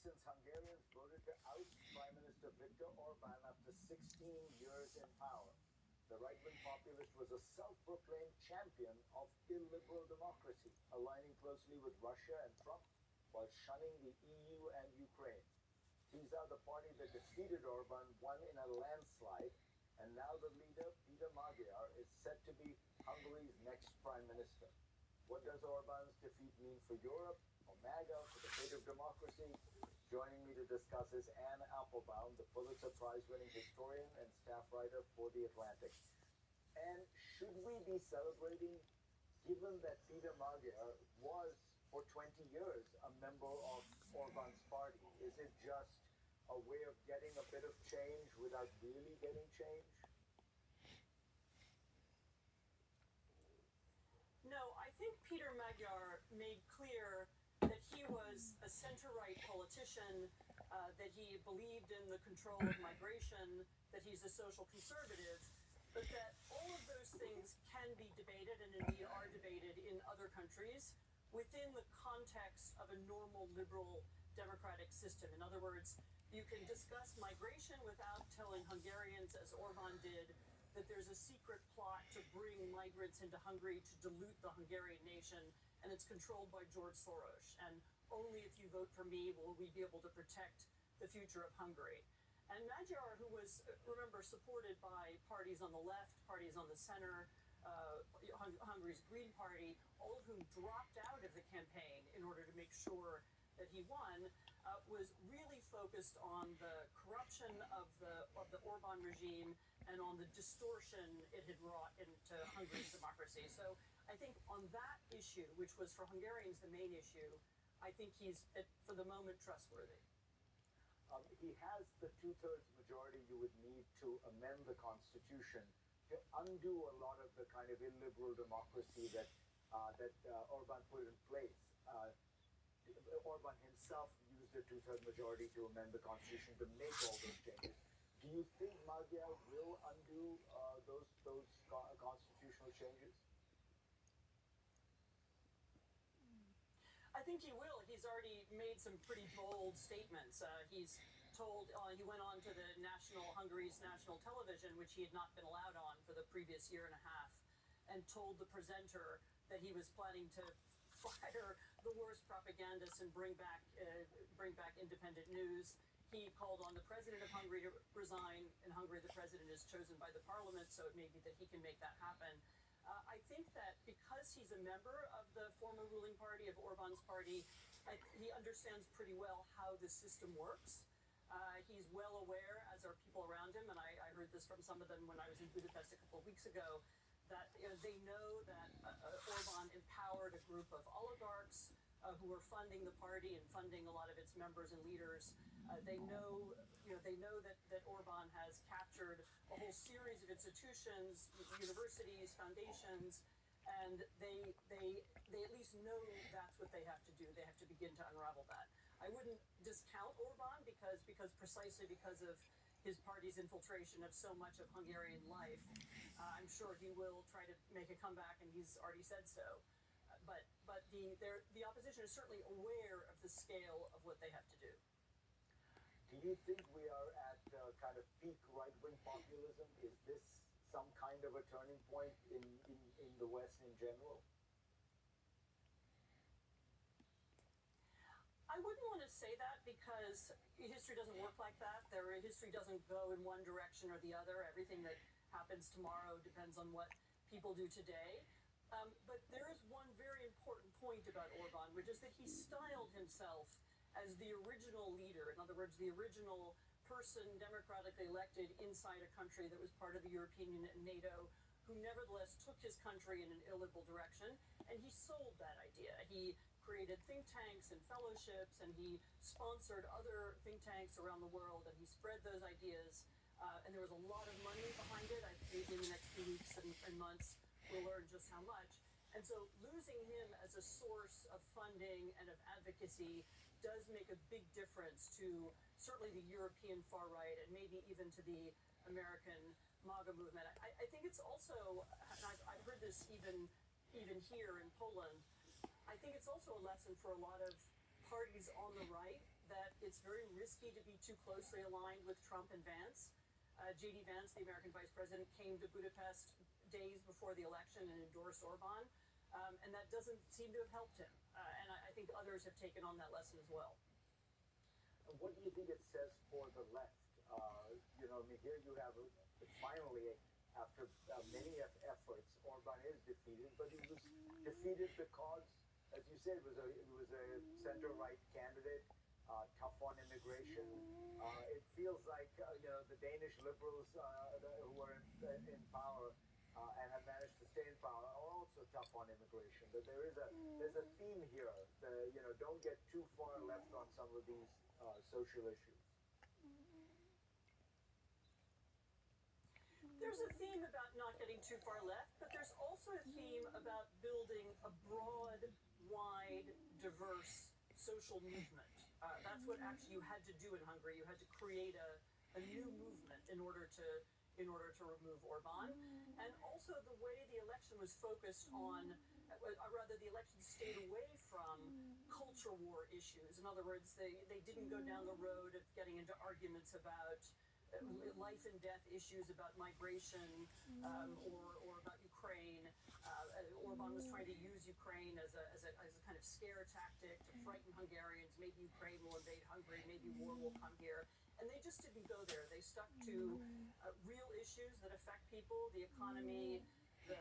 since Hungarians voted to oust Prime Minister Viktor Orban after 16 years in power. The right-wing populist was a self-proclaimed champion of illiberal democracy, aligning closely with Russia and Trump while shunning the EU and Ukraine. TISA, the party that defeated Orban, won in a landslide, and now the leader, Peter Magyar, is set to be Hungary's next prime minister. What does Orban's defeat mean for Europe, for MAGA, for the fate of democracy? Joining me to discuss is Anne Applebaum, the Pulitzer Prize-winning historian and staff writer for The Atlantic. And should we be celebrating, given that Peter Magyar was, for 20 years, a member of Orban's party? Is it just a way of getting a bit of change without really getting change? No, I think Peter Magyar made clear that he was a center-right politician, that he believed in the control of migration, that he's a social conservative, but that all of those things can be debated and indeed are debated in other countries within the context of a normal liberal democratic system. In other words, you can discuss migration without telling Hungarians, as Orban did, that there's a secret plot to bring migrants into Hungary to dilute the Hungarian nation, and it's controlled by George Soros. And only if you vote for me will we be able to protect the future of Hungary. And Magyar, who was, remember, supported by parties on the left, parties on the center, Hungary's Green Party, all of whom dropped out of the campaign in order to make sure that he won, was really focused on the corruption of the Orban regime and on the distortion it had wrought into Hungary's democracy. So I think on that issue, which was for Hungarians the main issue, I think he's, for the moment, trustworthy. He has the two-thirds majority you would need to amend the Constitution to undo a lot of the kind of illiberal democracy that Orban put in place. Orban himself used a two-thirds majority to amend the Constitution to make all those changes. Do you think Magyar will undo those constitutional changes? I think he will. He's already made some pretty bold statements. He's told, he went on to the Hungary's national television, which he had not been allowed on for the previous year and a half, and told the presenter that he was planning to fire the worst propagandists and bring back independent news. He called on the president of Hungary to resign. In Hungary, the president is chosen by the parliament, so it may be that he can make that happen. I think that because he's a member of the former ruling party, of Orban's party, he understands pretty well how the system works. He's well aware, as are people around him, and I heard this from some of them when I was in Budapest a couple of weeks ago, that they know that Orban empowered a group of oligarchs who were funding the party and funding a lot of its members and leaders. They know that Orban has captured a whole series of institutions, universities, foundations, and they at least know that's what they have to do. They have to begin to unravel that. I wouldn't discount Orban precisely because of his party's infiltration of so much of Hungarian life. I'm sure he will try to make a comeback, and he's already said so. But the opposition is certainly aware of the scale of what they have to do. Do you think we are at kind of peak right-wing populism? Is this some kind of a turning point in the West in general? I wouldn't want to say that because history doesn't work like that. History doesn't go in one direction or the other. Everything that happens tomorrow depends on what people do today. But there is one very important point about Orban, which is that he styled himself as the original leader. In other words, the original person democratically elected inside a country that was part of the European Union and NATO, who nevertheless took his country in an illiberal direction, and he sold that idea. He created think tanks and fellowships, and he sponsored other think tanks around the world, and he spread those ideas, and there was a lot of money behind it. I think in the next few weeks and months, we'll learn just how much. And so losing him as a source of funding and of advocacy does make a big difference to certainly the European far right and maybe even to the American MAGA movement. I think it's also, and I've heard this even here in Poland, I think it's also a lesson for a lot of parties on the right that it's very risky to be too closely aligned with Trump and Vance. J.D. Vance, the American vice president, came to Budapest days before the election and endorsed Orban, and that doesn't seem to have helped him. And I think others have taken on that lesson as well. What do you think it says for the left? Here you have finally, after many efforts, Orban is defeated, but he was defeated because, as you said, it was a center-right candidate, tough on immigration. It feels like the Danish liberals who are in power and have managed to stay in power are also tough on immigration. But there's a theme here. Don't get too far left on some of these social issues. There's a theme about not getting too far left, but there's also a theme about building a broad, wide, diverse social movement. That's what actually you had to do in Hungary. You had to create a new movement in order to remove Orban. And also the way the election was focused on, rather the election stayed away from culture war issues. In other words, they didn't go down the road of getting into arguments about life and death issues, about migration, or about Ukraine. Orban was trying to use Ukraine as a kind of scare tactic to frighten Hungarians. Maybe Ukraine will invade Hungary, maybe war will come here. And they just didn't go there. They stuck to real issues that affect people, the economy, the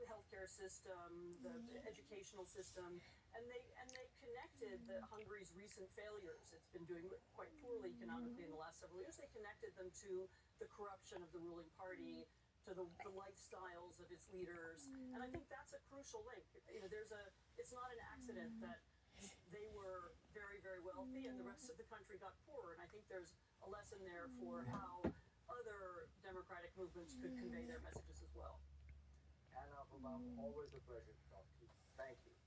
healthcare system, the educational system, and they connected Hungary's recent failures. It's been doing quite poorly economically in the last several years. They connected them to the corruption of the ruling party, to the lifestyles of its leaders, and I think that's a crucial link. It's not an accident that they were very, very wealthy and the rest of the country got poorer, and I think there's a lesson there for how other democratic movements could convey their messages as well. Applebaum, always a pleasure to talk to you. Thank you.